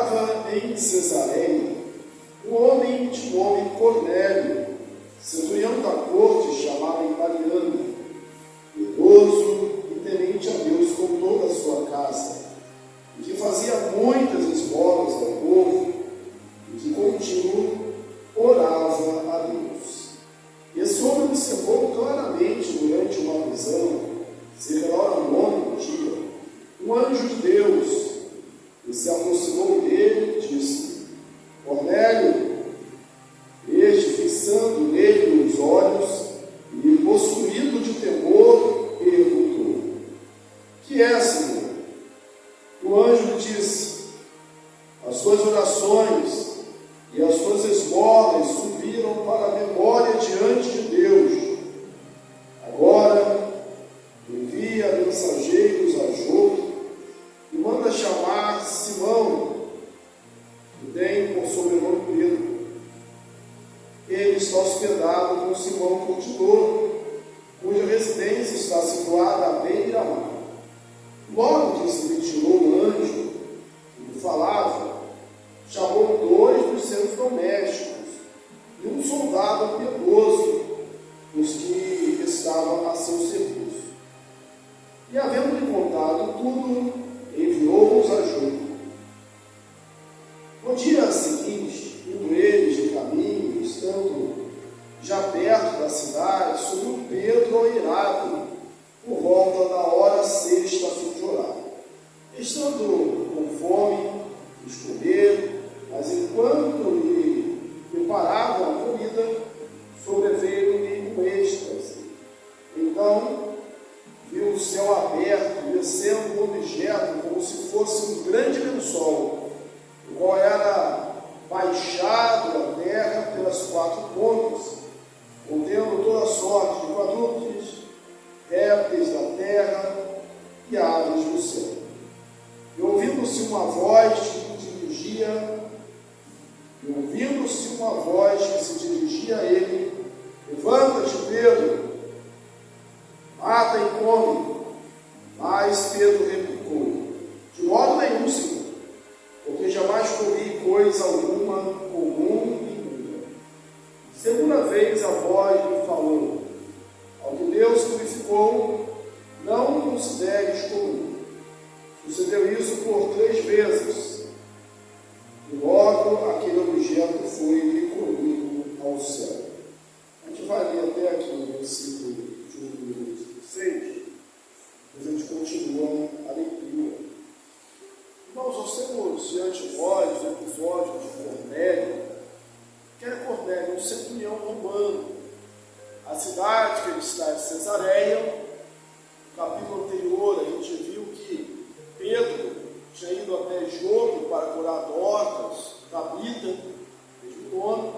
Morava em Cesareia um homem de nome Cornélio, centurião da corte, chamado Mariana, piedoso e temente a Deus com toda a sua casa, e que fazia muitas esmolas ao povo, e que contínuo orava a Deus. Esse homem observou claramente durante uma visão, cerca da hora 9 do dia, um anjo de Deus, e se aproximou dele e disse: Cornélio. Este, fixando nele os olhos e possuído de temor, perguntou: Que é, Senhor? O anjo lhe disse: As suas orações e as suas esmolas subiram para a memória diante de Deus. Agora envia mensageiros a Jope e manda chamar Simão, que tem por sobrenome Pedro. Ele está hospedado com Simão Curtidor, cuja residência está situada à beira-mar. Logo que se retirou o anjo que lhe falava, chamou 2 dos seus domésticos e um soldado piedoso, dos que estavam a seu serviço. E, havendo-lhe contado tudo, enviou-os a Jope. No dia seguinte, indo eles de caminho, estando já perto da cidade, subiu Pedro ao eirado, por volta da hora 6 a fim de orar. Estando com fome, quis comer, mas enquanto lhe preparavam a comida, sobreveio-lhe um êxtase. Então, viu o céu aberto, descendo um objeto como se fosse um grande lençol, o qual era baixado da terra pelas 4 pontas, contendo toda sorte de quadrúpedes, répteis da terra e aves do céu. E ouvindo-se uma voz que se dirigia a ele: Levanta-te, Pedro, mata e come. Mas Pedro replicou: De modo nenhum, Senhor, porque jamais comi coisa alguma comum e imunda. Segunda vez a voz lhe falou: Ao que Deus purificou, não consideres comum. Sucedeu isso por 3 vezes, e logo aquele objeto foi recolhido ao céu. A gente vai ler até aqui no versículo de número 6, depois a gente continua a leitura. Irmãos, nós temos diante de nós o episódio de Cornélio. Que era Cornélio, um centurião romano. A cidade que ele está é Cesareia. No capítulo anterior, a gente viu que Pedro tinha ido até Jope para curar Dorcas, Tabita, mesmo nome,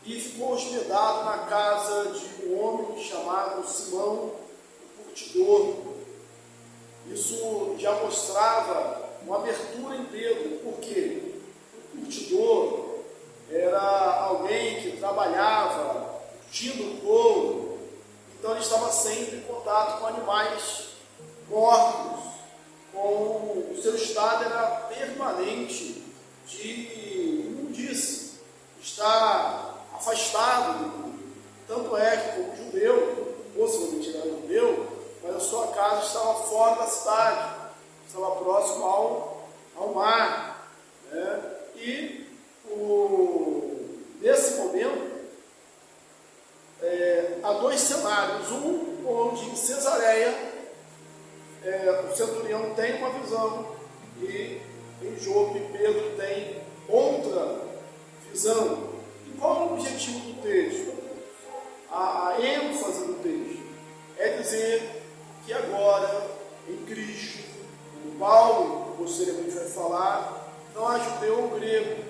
e ficou hospedado na casa de um homem chamado Simão, o Curtidor. Isso já mostrava uma abertura em Pedro, porque o curtidor era alguém que trabalhava curtindo couro, então ele estava sempre em contato com animais mortos, o seu estado era permanente de imundície, está afastado do mundo. Tanto é que, como judeu, possivelmente ele era judeu, mas a sua casa estava fora da cidade, estava próximo ao mar, né? E nesse momento há 2 cenários. Um onde em Cesareia o centurião tem uma visão e em Jope Pedro tem outra visão. E qual é o objetivo do texto? A ênfase do texto é dizer que agora, em Cristo, como Paulo posteriormente vai falar, não há judeu ou grego,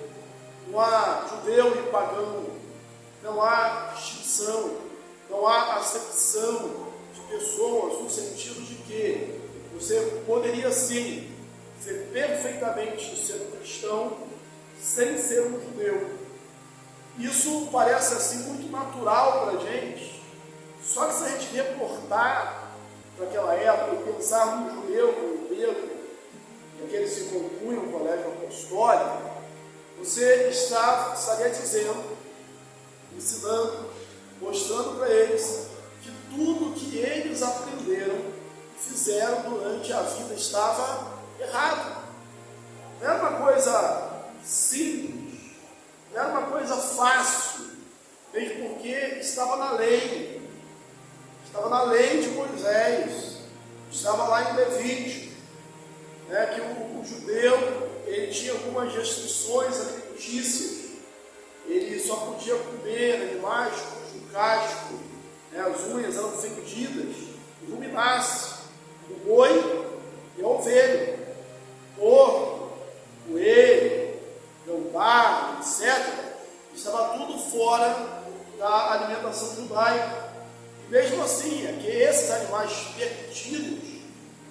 não há judeu e pagão, não há distinção, não há acepção de pessoas, no sentido de que você poderia sim ser perfeitamente ser um cristão sem ser um judeu. Isso parece assim muito natural para a gente, só que se a gente reportar para aquela época e pensar no judeu como Pedro, aqueles que compunham o colégio apostólico, você estaria dizendo, ensinando, mostrando para eles que tudo que eles aprenderam, fizeram durante a vida estava errado. Não era uma coisa simples, não era uma coisa fácil, mesmo porque estava na lei de Moisés, estava lá em Levítico, né, que o judeu ele tinha algumas restrições alimentícias, ele só podia comer animais cujo casco, né, as unhas eram fendidas, ruminasse, o boi e a ovelha, porco, coelho, gambá, etc. Estava tudo fora da alimentação judaica. E mesmo assim, é que esses animais permitidos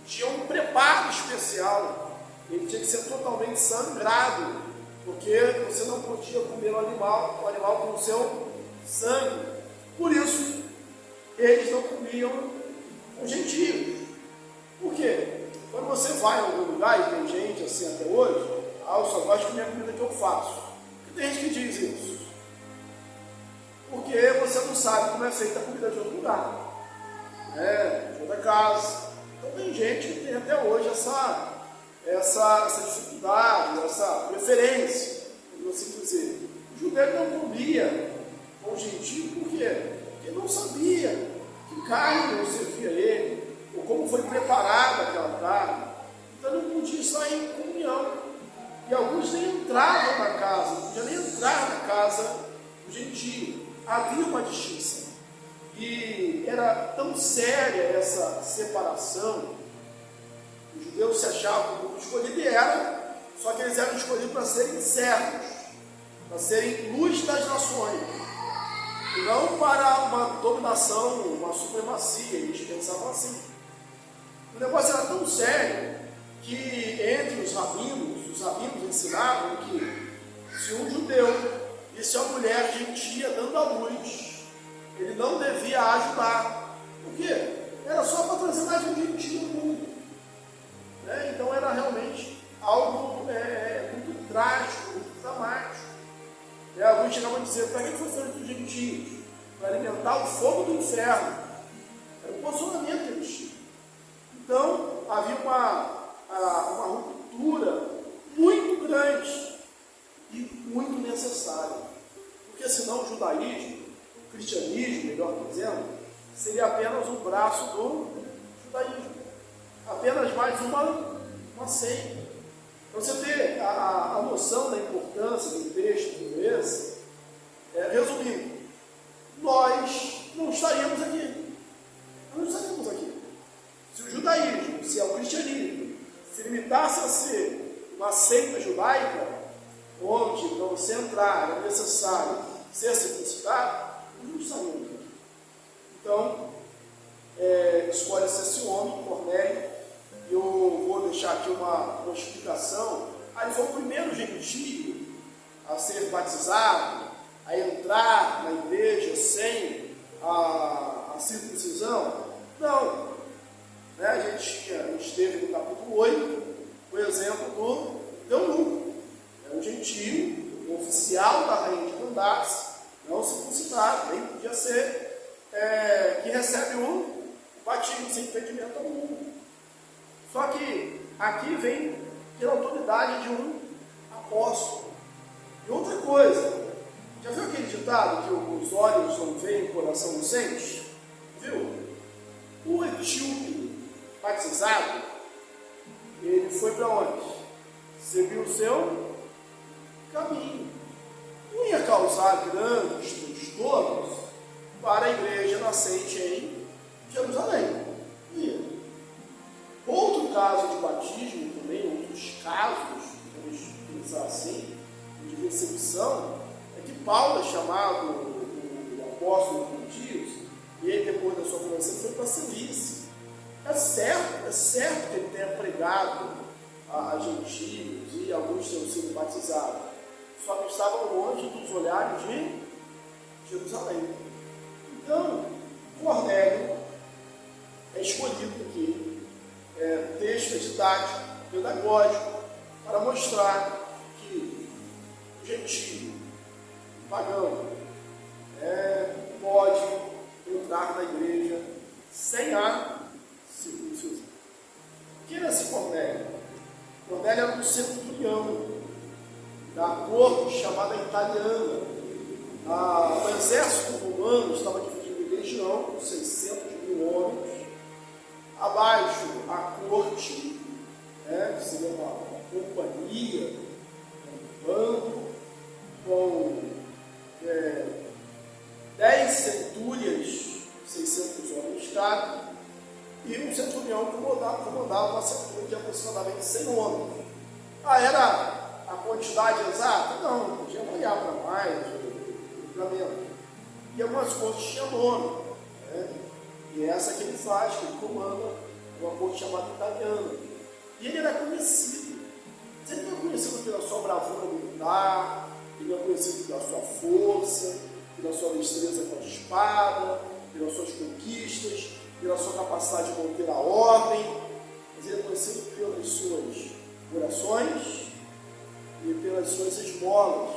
tinham um preparo especial. Ele tinha que ser totalmente sangrado, porque você não podia comer o animal com o seu sangue. Por isso, eles não comiam os gentios. Por quê? Quando você vai a algum lugar, e tem gente assim até hoje, eu só gosto de comer a comida que eu faço. E tem gente que diz isso. Porque você não sabe como é feita a comida de outro lugar. De outra casa. Então tem gente que tem até hoje essa dificuldade, essa preferência, por assim dizer. O judeu não comia com o gentio, por quê? Porque ele não sabia que carne não servia a ele, ou como foi preparada aquela carne. Então não podia estar em comunhão. E alguns nem entravam na casa, não podiam nem entrar na casa do gentio. Havia uma distinção. E era tão séria essa separação. Os judeus se achavam como escolhidos e eram, só que eles eram escolhidos para serem servos, para serem luz das nações, e não para uma dominação, uma supremacia. Eles pensavam assim. O negócio era tão sério que entre os rabinos ensinavam que se um judeu visse a mulher gentia dando à luz, ele não devia ajudar. Por quê? Era só para trazer mais um gentio no mundo. Então era realmente algo muito trágico, muito dramático. Alguns chegavam a dizer: para que foi feito os gentios? Para alimentar o fogo do inferno. Era um posicionamento que eles tinham. Então havia uma ruptura muito grande e muito necessária. Porque senão o judaísmo, o cristianismo, melhor dizendo, seria apenas um braço do judaísmo. Apenas mais uma seita. Para você ter a noção da importância de um texto como esse, resumindo, nós não estaríamos aqui. Nós não estaríamos aqui. Se o judaísmo, se o cristianismo, se limitasse a ser uma seita judaica, onde para você entrar é necessário ser circuncidado, nós não estaríamos aqui. Então, escolhe-se esse homem, Cornélio. Eu vou deixar aqui uma explicação. Ele foi o primeiro gentio a ser batizado, a entrar na igreja sem a circuncisão? Não. A gente teve no capítulo 8 o exemplo do eunuco, um gentio, um oficial da rainha de Candace, não circuncidado, nem podia ser, que recebe um batismo sem impedimento algum. Só que aqui vem pela autoridade de um apóstolo. E outra coisa, já viu aquele ditado que os olhos não veem, o coração não sente? Viu? O etíope batizado, ele foi para onde? Seguiu o seu caminho. Não ia causar grandes transtornos para a igreja nascente em Jerusalém. Ia. Outro caso de batismo também, outros casos, vamos pensar assim, de recepção, é que Paulo é chamado o apóstolo dos gentios, e ele, depois da sua conversão, foi para Cilícia. É certo que ele tenha pregado a gentios e alguns tenham sido batizados, só que estavam longe dos olhares de Jerusalém. Então, Cornélio é escolhido aqui, texto didático, pedagógico, para mostrar que gentio, pagão, pode entrar na igreja sem a circuncisão. Quem era esse Cornélio? Cornélio era um centurião da corte chamada italiana. O exército romano estava dividido em legião, com 600.000 homens. Abaixo, a corte, que seria uma companhia, um bando, com 10 centúrias, 600 homens cada, e um centurião comandava uma centúria de aproximadamente 100 homens. Era a quantidade exata? Não, podia variar para mais, para menos. E algumas cortes tinham nome, e essa que ele faz, que ele comanda, uma corte chamada italiana. E ele era conhecido. Ele não é conhecido pela sua bravura militar, ele não é conhecido pela sua força, pela sua destreza com a espada, pelas suas conquistas, pela sua capacidade de manter a ordem, mas ele é conhecido pelas suas orações e pelas suas esmolas,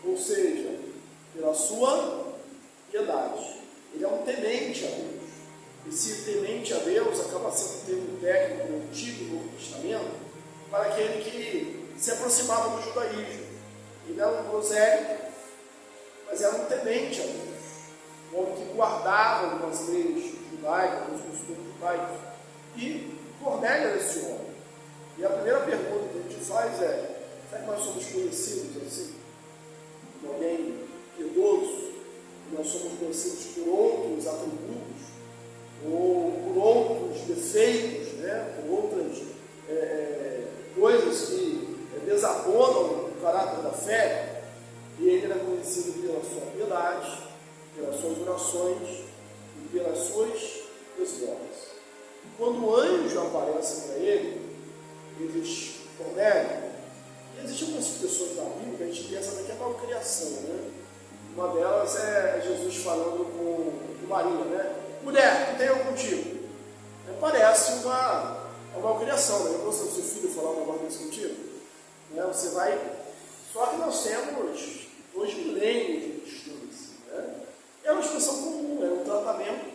ou seja, pela sua piedade. Ele é um temente a Deus. Esse temente a Deus acaba sendo um termo técnico no Antigo e Novo Testamento para aquele que se aproximava do judaísmo. Ele era um prosélito, mas era um temente a Deus, um homem que guardava algumas leis judaicas, alguns costumes judaicos. E Cornélio era esse homem. E a primeira pergunta que a gente faz é: será que nós somos conhecidos assim? Por alguém piedoso? Nós somos conhecidos por outros atributos, ou por outros defeitos, por outras coisas que desabonam o caráter da fé? E ele era conhecido pela sua piedade, pelas suas orações e pelas suas esmolas. Quando o anjo aparece para ele, ele diz: Cornélio. E existem algumas pessoas da Bíblia que a gente pensa que é malcriação, Uma delas é Jesus falando com Maria, mulher, que tem eu contigo? Parece uma malcriação, né? Você, seu filho, falar um negócio desse contigo? Você vai. Só que nós temos 2 milênios de costumes. É uma expressão comum, é um tratamento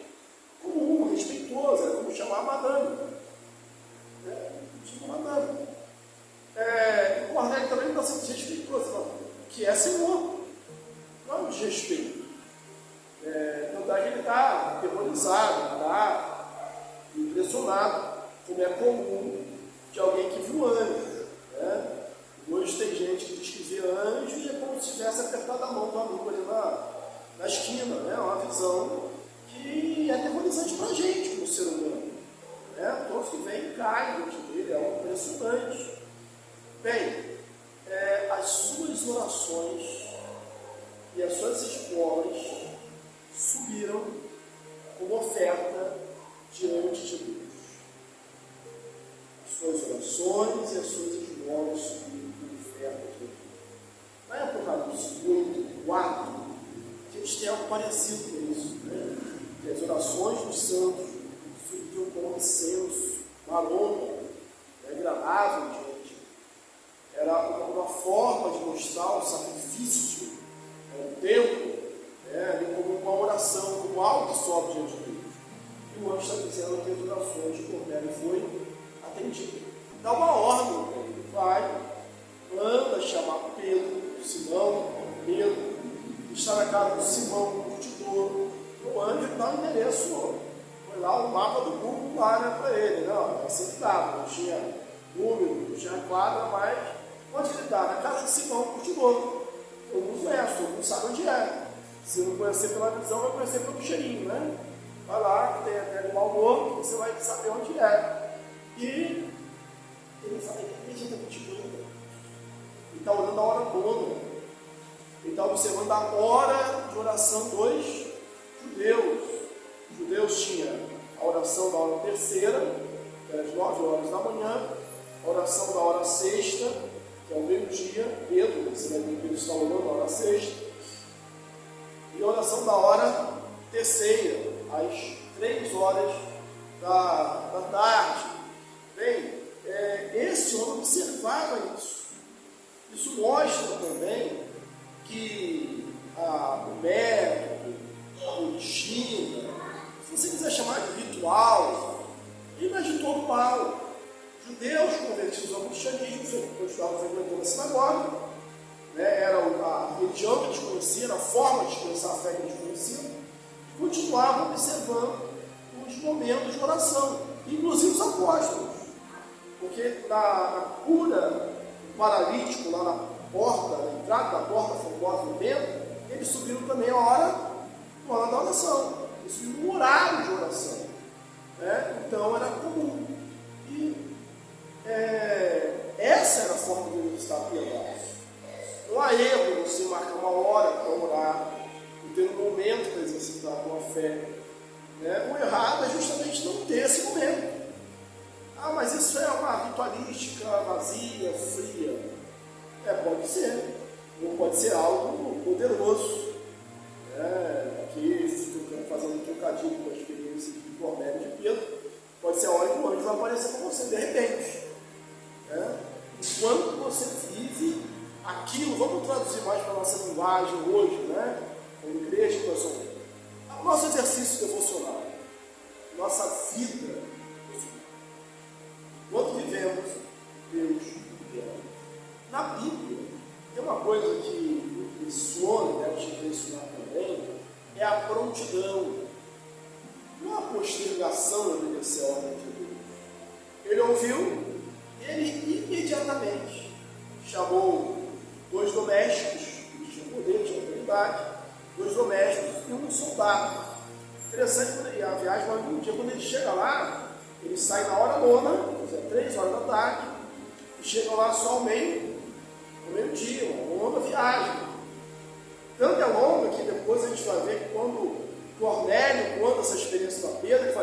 comum, respeitoso, é como chamar a madame. Chama a madame. E Cornélio também não está sendo desrespeitoso, que é Senhor. Não é um desrespeito. Tanto é que ele está aterrorizado, está impressionado, como é comum de alguém que viu anjo. Hoje tem gente que diz que vê anjo e é como se tivesse apertado a mão do amigo ali na esquina, uma visão que é aterrorizante para a gente, como ser humano. Todos que vem cai diante dele, é algo impressionante. Bem, as suas orações e as suas esmolas subiram como oferta diante de Deus. As suas orações e as suas esmolas subiram como oferta diante de Deus. Na Apocalipse 8, 4, a gente tem algo parecido com isso, que as orações dos santos subiam como incenso, uma aroma agradável diante. Era uma forma de mostrar o sacrifício, o tempo, como uma oração, como algo que sobe diante de Deus. E o anjo está dizendo que as orações de Cornélio foi atendida. Dá uma ordem para ele: vai, manda chamar Pedro, Simão, Pedro, está na casa do Simão, o curtidor. O anjo dá o endereço, foi lá o mapa do Google lá, para ele. Não, assim que dava, não tinha número, não tinha quadra, mas onde ele está? Na casa de Simão, o curtidor. Todo mundo conhece, todo mundo sabe onde é. Se não conhecer pela visão, vai conhecer pelo cheirinho, Vai lá, que tem até animal morto, você vai saber onde é. E ele fala: ele acredita contigo ainda. Ele está orando a hora boa. Ele está observando a hora de oração dos judeus. Os judeus tinham a oração da hora terceira, que é às 9 horas da manhã, a oração da hora sexta, que é o meio-dia. Pedro, você vai ver que ele está orando a hora sexta, e a oração da hora terceira, às 3 horas da tarde. Bem, esse homem observava isso. E Isso mostra também que o método, a rotina, se você quiser chamar de ritual, ele não é de todo mal. Judeus convertidos ao cristianismo continuavam frequentando a sinagoga, né? Era a religião que eles conheciam, a forma de expressar a fé que eles conheciam, e continuavam observando os momentos de oração, inclusive os apóstolos, porque na cura do paralítico, lá na porta, na entrada da porta formosa do templo, eles subiram também a hora da oração, eles subiram no horário de oração, né? Então era comum. E essa era a forma de exercitar a piedade. Não há erro você marcar uma hora para orar, e ter um momento para exercitar a tua fé. O errado é justamente não ter esse momento. Mas isso é uma ritualística vazia, fria. Pode ser. Não pode ser algo poderoso. Aqui, estou fazendo um trocadilho com a experiência de Cornélio de Pedro. Pode ser a hora que o anjo vai aparecer com você de repente. Enquanto você vive aquilo, vamos traduzir mais para a nossa linguagem hoje, como igreja, o nosso exercício devocional, nossa vida devocional. Enquanto vivemos, Deus vive. Na Bíblia, tem uma coisa que me impressiona, deve te impressionar também, é a prontidão. Não a postergação de obedecer a ordem de Deus. Ele ouviu, ele imediatamente chamou 2 domésticos, que tinham poder, tinham autoridade, 2 domésticos e um soldado. Interessante, a viagem vai um dia, quando ele chega lá, ele sai na hora nona, 3 horas da tarde, e chega lá só ao meio-dia, uma longa viagem. Tanto é longa que depois a gente vai ver que quando Cornélio conta essa experiência para Pedro, ele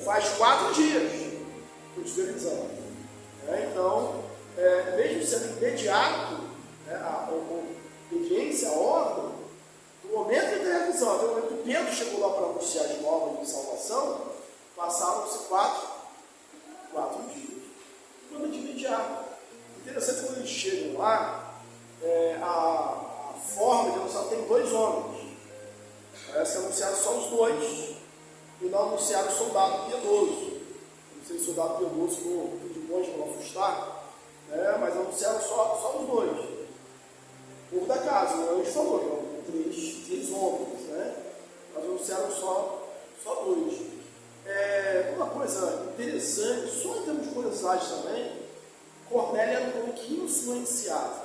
faz 4 dias de televisão. Então, mesmo sendo imediato, a obediência à ordem, no momento da televisão, até o momento que Pedro chegou lá para anunciar as novas de salvação, passaram-se 4 dias. Quando de imediato. Interessante quando eles chegam lá, a forma de anunciar tem 2 homens. Parece que anunciaram só os 2 e não anunciaram o soldado piedoso. Não sei se o soldado piedoso ficou de longe para não assustar, mas anunciaram só os 2. O povo da casa, o anjo falou, 3 homens, mas anunciaram só 2. Uma coisa interessante, só em termos de curiosidade também, Cornélio era um homem que influenciava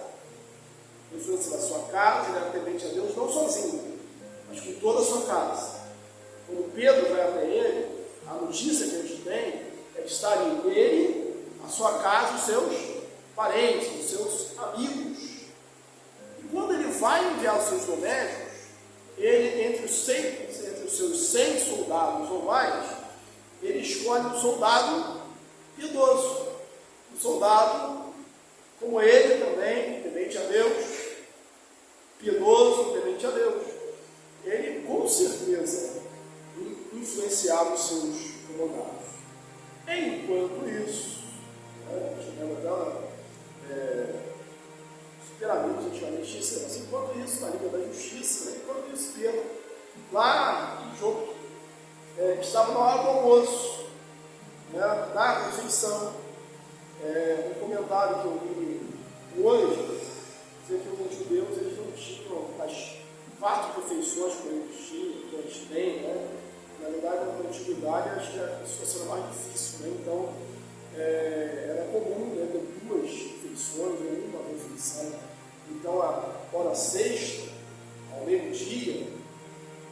a sua casa, ele era temente a Deus, não sozinho, mas com toda a sua casa. Quando Pedro vai até ele, a notícia que a gente tem é que estariam ele, a sua casa, os seus parentes, os seus amigos. E quando ele vai enviar os seus domésticos, ele, entre os seus 100 soldados ou mais, ele escolhe um soldado piedoso, um soldado como ele também, temente a Deus, piedoso, temente a Deus. Ele com certeza influenciava os seus comandados. Enquanto isso, superamigos antigamente assim, enquanto isso, na Liga da Justiça, enquanto isso, Pedro, lá em Jogo, estava na hora do almoço, na refeição. Um comentário que eu li hoje, dizer que os judeus eles não tinham as 4 refeições que a gente tem, Na verdade, na antiguidade, acho que a situação era mais difícil, Então, era comum ter 2 refeições, uma refeição. Então, a hora sexta, ao meio-dia,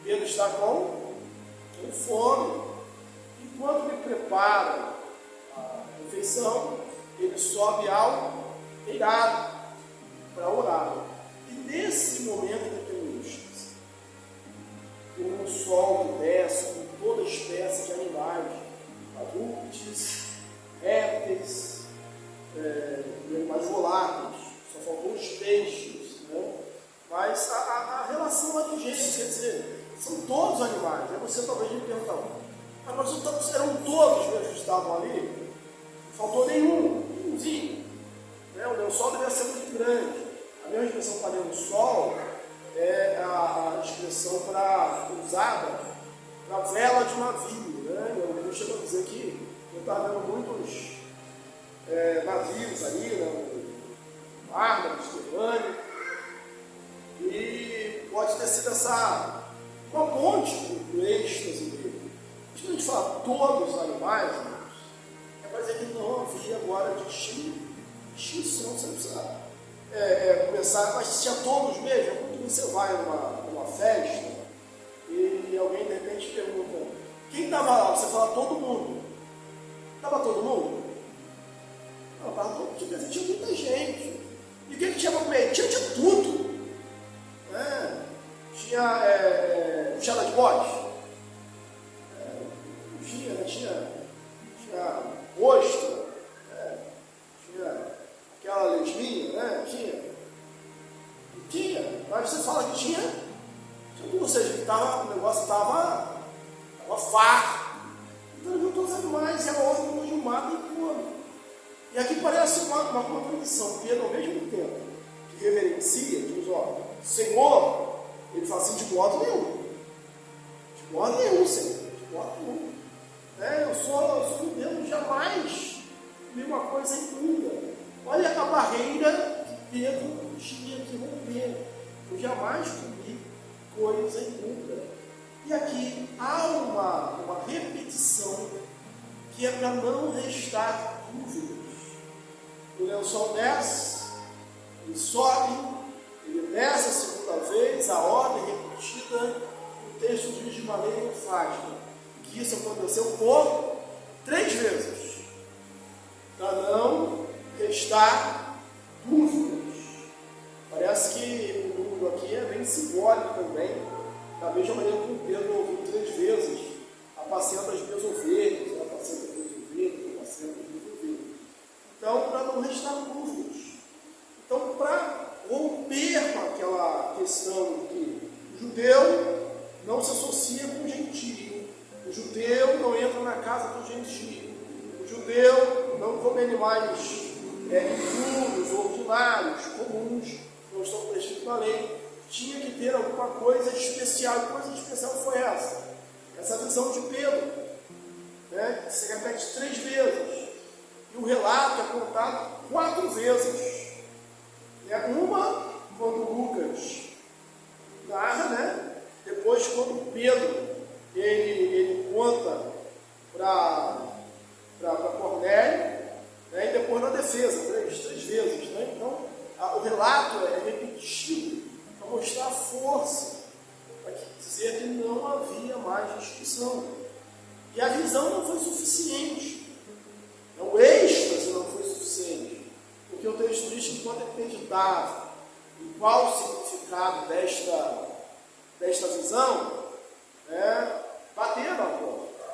Pedro está com fome. Enquanto ele prepara a refeição, ele sobe ao telhado para orar. E nesse momento ele tem um êxtase. Com um sol que desce, com toda espécie de animais, adultos, répteis, animais voláteis, só faltou os peixes, Mas a relação é do jeito, quer dizer, são todos animais. Aí você talvez me perguntar, mas eram todos que estavam ali? Não faltou nenhumzinho. O painel solar devia ser muito grande. A mesma expressão painel sol é a expressão usada para vela de navio, né? Eu chego a dizer que eu estava vendo muitos navios ali, né? No mar, no Mediterrâneo, e pode ter sido uma ponte do êxtase dele. Mas quando a gente fala todos os animais, é para dizer que não havia agora distinção, você precisa começar, mas tinha todos mesmo. Quando você vai numa festa e alguém de repente pergunta, quem estava lá? Você fala todo mundo. Estava todo mundo? Não, estava todo mundo, quer dizer, tinha muita gente. E o que tinha para comer? Tinha de tudo. Tinha puxada de bote? Tinha ostra, tinha aquela lesminha, né? Tinha, mas você fala que tinha tudo, ou seja, o negócio estava farto. Então ele viu todos os animais e a outra depois de um mato e come. E aqui parece uma contradição. Pedro, ao mesmo tempo que reverencia, diz, ó, Senhor, ele fala assim, de modo nenhum. De modo nenhum, Senhor. De modo nenhum. Eu sou um Deus, jamais vi uma coisa imunda. Olha a barreira que Pedro tinha que romper. Eu jamais comi coisa imunda. E aqui há uma repetição que é para não restar dúvidas. O lençol desce, ele sobe, ele desce a segunda vez, a ordem repetida, o texto diz de maneira enfática, que isso aconteceu por 3 vezes, para não restar dúvidas. Parece que o mundo aqui é bem simbólico também, da mesma maneira que o Pedro ouviu 3 vezes, apacenta as minhas ovelhas, apacenta as minhas ovelhas, apacenta as minhas ovelhas. Então, para não restar dúvidas. Então, para romper com aquela questão de que o judeu não se associa com o gentio, o judeu não entra na casa do gentio, o judeu não come animais impuros, ordinários, comuns, não estão prescritos na lei, tinha que ter alguma coisa especial. Que coisa especial foi essa? Essa visão de Pedro, né, que se repete 3 vezes. E o relato é contado 4 vezes. Uma, quando Lucas narra, né? Depois, quando Pedro ele conta para Cornélio, né? E depois na defesa, 3 vezes. Né? Então, o relato é repetido para mostrar a força, para dizer que não havia mais discussão. E a visão não foi suficiente. O êxtase não foi suficiente, porque o texto diz que quando ele meditava em qual o significado desta visão, bateram na porta.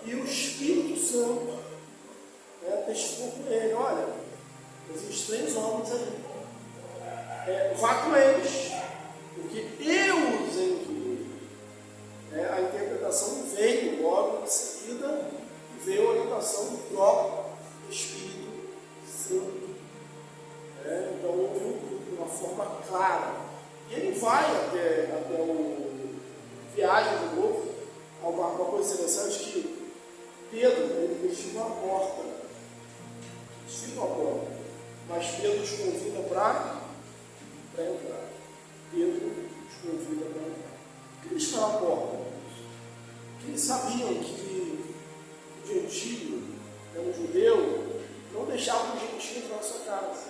E o Espírito Santo testificou com ele, olha, existem 3 homens aí, vá com eles, porque eu os enviei. A interpretação veio logo em seguida, veio a orientação do próprio Espírito Santo. Então, de uma forma clara. E ele vai até o viagem de novo. Uma coisa interessante que Pedro, ele vestiu a porta. Mas Pedro os convida para entrar. Pedro os convida para entrar. Por que eles ficaram à porta? Porque eles sabiam que o gentio, o judeu, não deixava o gentio entrar na sua casa.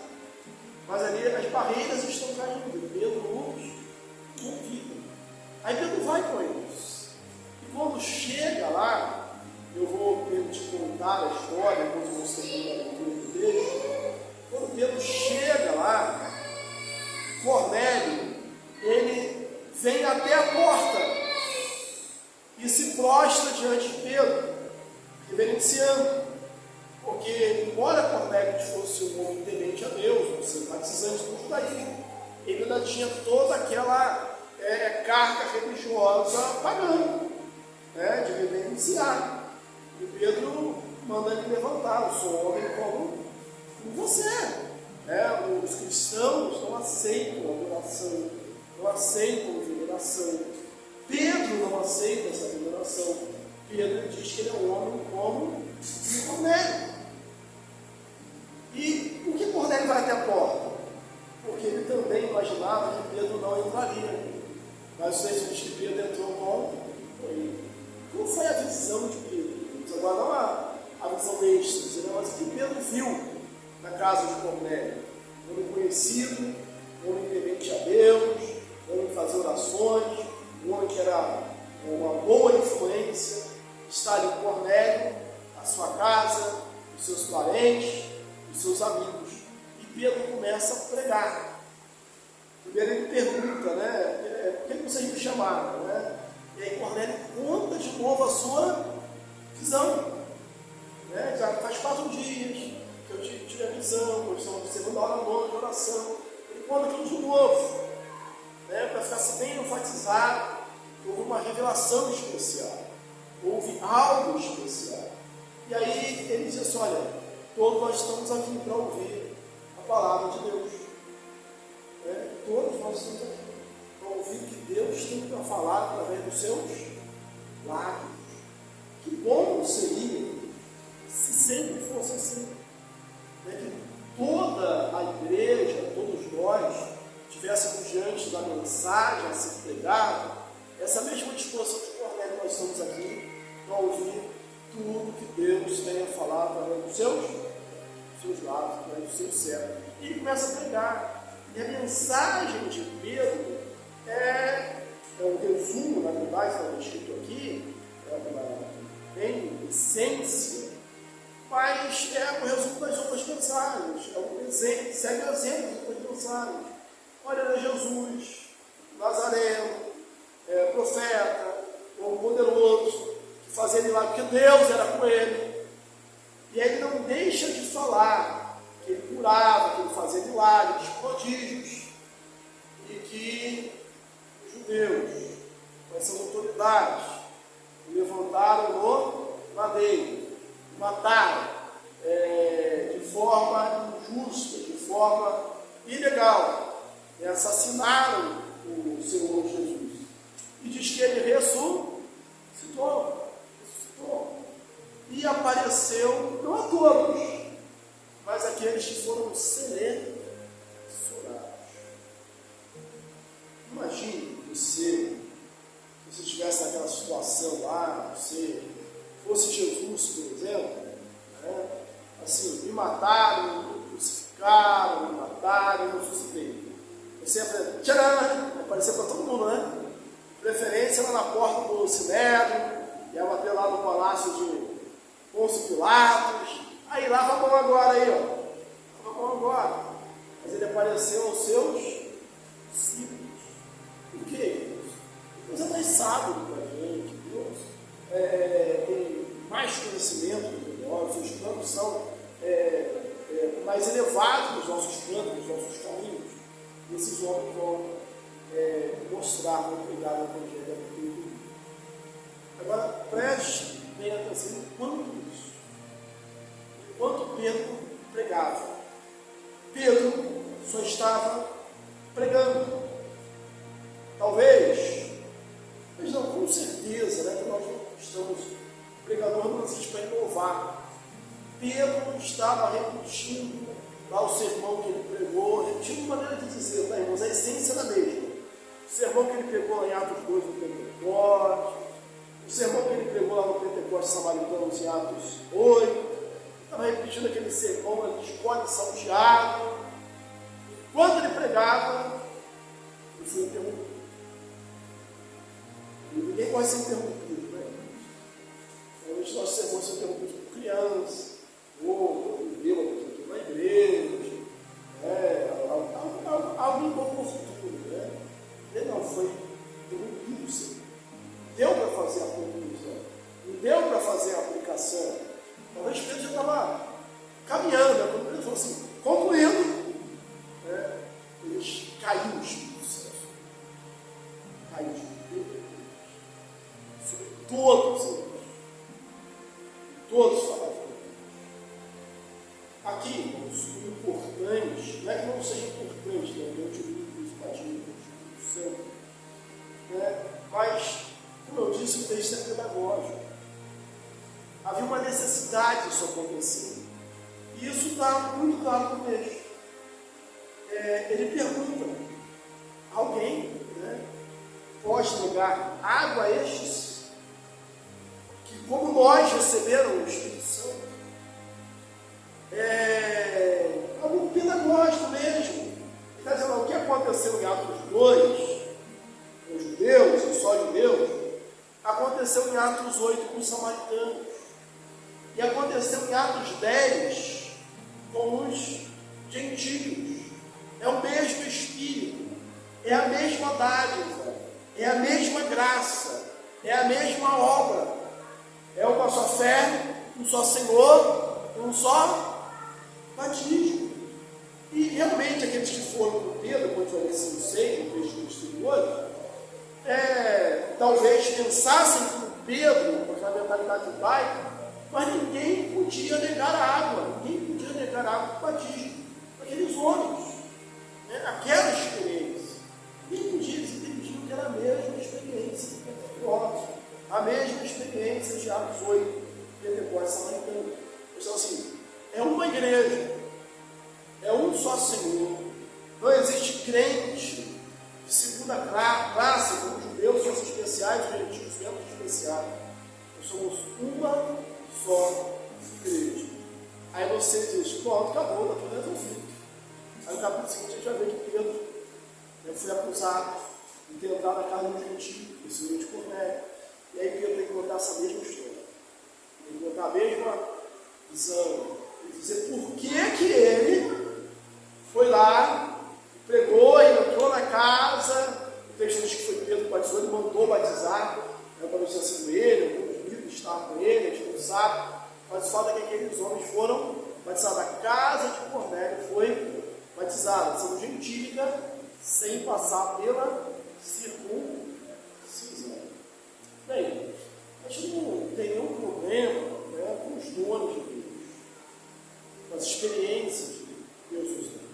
Mas ali as barreiras estão caindo. Pedro os convida. Aí Pedro vai com eles. E quando chega lá, eu vou te contar a história, depois você conta a leitura do texto. Quando Pedro chega lá, Cornélio, ele vem até a porta e se prostra diante de Pedro, reverenciando, porque embora Cornélio fosse um homem temente a Deus, um simpatizante do judaísmo, ele ainda tinha toda aquela carga religiosa pagã, de reverenciar. E Pedro manda ele levantar, eu sou homem como em você. Os cristãos não aceitam adoração, não aceitam veneração. Pedro não aceita essa veneração. Pedro diz que ele é um homem como Cornélio. E por que Cornélio vai até a porta? Porque ele também imaginava que Pedro não entraria. Mas o texto diz que Pedro entrou com ele. Qual foi a visão de Pedro? Agora não a visão extra, mas o que Pedro viu na casa de Cornélio. Um homem conhecido, um homem temente a Deus, um homem que fazia orações, um homem que era uma boa influência. Está ali Cornélio, a sua casa, os seus parentes, os seus amigos. E Pedro começa a pregar. Primeiro ele pergunta, por que vocês me chamaram? E aí Cornélio conta de novo a sua visão. Já faz 4 dias que eu tive a visão, nós estamos na segunda hora nona de oração. Ele conta aquilo de novo, para ficar bem enfatizado. Houve uma revelação especial, houve algo especial. E aí ele diz assim: olha, todos nós estamos aqui para ouvir a palavra de Deus. Todos nós estamos aqui para ouvir o que Deus tem para falar através dos seus lábios. Que bom seria se sempre fosse assim, que toda a igreja, todos nós, estivéssemos diante da mensagem a ser pregada, essa mesma disposição de Cornélio. Nós estamos aqui para ouvir tudo que Deus tem a falar através dos seus lábios, através do seu cérebro. E ele começa a pregar. E a mensagem de Pedro é um resumo, na verdade, está escrito aqui, em essência, mas é o resumo das outras mensagens, é um exemplo, segue o exemplo das outras mensagens. Olha, era Jesus, Nazareno, profeta, ou poderoso, que fazia milagre, porque Deus era com ele. E aí ele não deixa de falar que ele curava, que ele fazia milagres, prodígios, e que os judeus, com essas autoridades, levantaram no madeiro, mataram de forma injusta, de forma ilegal, e assassinaram o Senhor Jesus. E diz que ele ressuscitou. E apareceu, não a todos, mas aqueles que foram selecionados. Imagine se você estivesse naquela situação lá, se fosse Jesus, por exemplo, assim, me mataram, me crucificaram, me mataram, eu ressuscitei. Você ia fazer, tcharam, ia aparecer para todo mundo, Preferência lá na porta do Sinédrio, ia bater lá no palácio de Pôncio Pilatos. Aí, lava a mão agora aí, ó. Lava a mão agora. Mas ele apareceu aos seus discípulos. Por quê? Deus é mais sábio do que a gente. Deus tem mais conhecimento do que nós. Os seus planos são mais elevados dos nossos planos, dos nossos caminhos. E esses homens vão mostrar, vão pregar o Evangelho a todo mundo. Agora, preste bem atenção enquanto isso. Enquanto Pedro pregava, Pedro só estava pregando. Talvez, mas não, com certeza, que nós estamos, o pregador não existe para inovar. Pedro estava repetindo lá o sermão que ele pregou, repetindo maneira de dizer, irmãos, a essência era a mesma. O sermão que ele pregou lá em Atos 2 no Pentecostes, o sermão que ele pregou lá no Pentecostes Samaritanos em Atos 8, estava repetindo aquele sermão, ele escolhe São Tiago. Quando ele pregava, ele foi interrompido. E ninguém pode ser interrompido, Normalmente nossos sermões são interrompidos por crianças, ou bêbados na igreja, algo inoportuno, Ele não foi interrompido, Senhor. Deu para fazer a conclusão, não deu para fazer a aplicação. Talvez Pedro já estava caminhando, quando ele falou assim, concluindo, ele caiu no Espírito Santo. Caiu de Deus sobre todos eles. Todos falavam. muito claro no texto. Ele pergunta, alguém, né, pode negar água a estes, que como nós receberam o Espírito Santo? Algo pedagógico mesmo. Ele está dizendo, o que aconteceu em Atos 2, com os judeus, e só judeus, aconteceu em Atos 8 com os samaritanos. E aconteceu em Atos 10 com os gentios. É o mesmo Espírito, é a mesma dádiva, é a mesma graça, é a mesma obra. É uma só fé, um só Senhor, um só batismo. E realmente aqueles que foram com Pedro, quando foi nesse museu, no texto posterior, talvez pensassem como Pedro, com aquela mentalidade do pai, mas ninguém podia negar a água, ninguém podia negar a água do batismo. Aqueles homens, né, aquela experiência, ninguém podia, eles entendiam que era a mesma experiência de Pentecostes, a mesma experiência de Atos 8, Pentecostes samaritano. Então, assim, é uma igreja, é um só Senhor, não existe crente de segunda classe, como os judeus são especiais, os gentios menos especiais. Nós somos uma só igreja. Aí você diz, pronto, acabou, está tudo resolvido. Aí no capítulo seguinte a gente vai ver que Pedro foi acusado de ter entrado na casa de um gentio, esse de Cornélio. E aí Pedro tem que contar essa mesma história. Tem que contar a mesma visão. E dizer por que ele foi lá, pregou e entrou na casa. O texto diz que foi Pedro que batizou, ele mandou batizar, para não ser assim ele, alguns livros estavam com ele, a gente não sabe, mas o fato é que aqueles homens foram batizados. A casa de Cornélio foi batizada, sendo gentílica, sem passar pela circuncisão. Bem, a gente não tem nenhum problema, né, com os dons de Deus, com as experiências de Deus usando.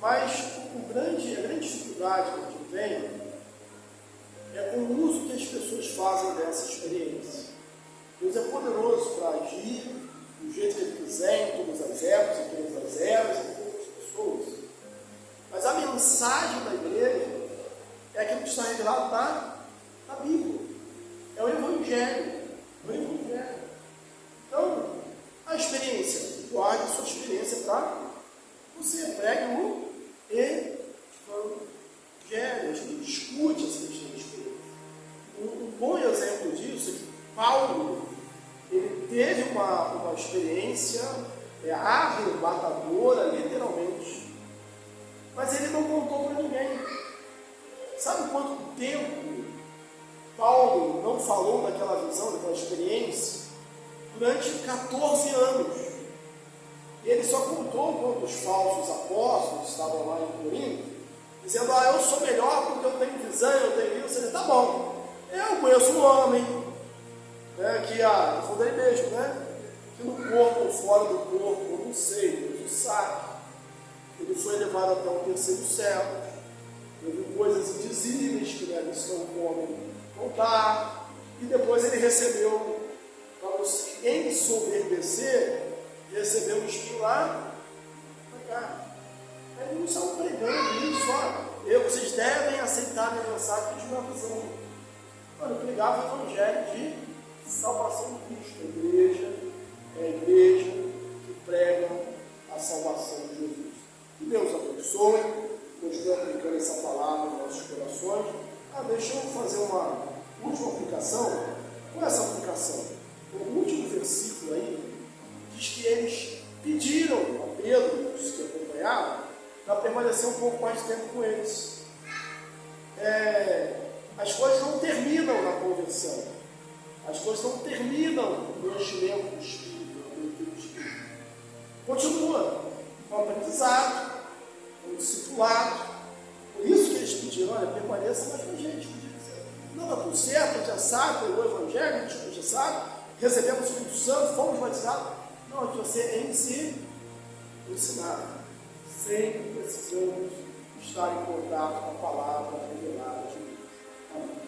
Mas a grande dificuldade que a gente tem é com o uso que as pessoas fazem dessa experiência. Deus é poderoso para agir do jeito que Ele quiser, em todas as épocas, em todas as eras, em todas as pessoas. Mas a mensagem da igreja é aquilo que está revelado na Bíblia. É o Evangelho. O Evangelho. Então, a experiência, guarde a sua experiência para você. Pregue o Evangelho. A gente discute essa questão de experiência. Um bom exemplo disso é que Paulo, ele teve uma experiência arrebatadora, literalmente, mas ele não contou para ninguém. Sabe quanto tempo Paulo não falou daquela visão, daquela experiência? Durante 14 anos. Ele só contou quando os falsos apóstolos estavam lá em Corinto, dizendo, eu sou melhor porque eu tenho visão, eu tenho isso. Ele, tá bom, eu conheço um homem, né, que foi dele mesmo, né, que no corpo ou fora do corpo, eu não sei, Deus o sabe, ele foi levado até o terceiro céu, ele viu coisas indizíveis que não estão como contar, e depois ele recebeu, para se ensoberbecer, recebeu um espinho lá na cara. Aí eles não estavam pregando isso, vocês devem aceitar a minha mensagem de uma visão. Mano, eu pregava o evangelho de salvação de Cristo. A igreja é a igreja que prega a salvação de Jesus. Que Deus abençoe, continue aplicando essa palavra nos nossos corações. Deixa eu fazer uma última aplicação. Qual é essa aplicação? O último versículo aí diz que eles pediram a Pedro, os que acompanhavam, para permanecer um pouco mais de tempo com eles. As coisas não terminam na conversão. As coisas não terminam no enchimento do Espírito, no Espírito. Continua com o aprendizado, com o discipulado. Por isso que eles pediram, permaneça mais com a gente. Não, está tudo certo, a gente já sabe, pegou o Evangelho, a gente já sabe, recebemos o Espírito Santo, fomos batizados. Não, a gente vai ser ensinado. Sempre precisamos estar em contato com a palavra revelada de Deus. Amém.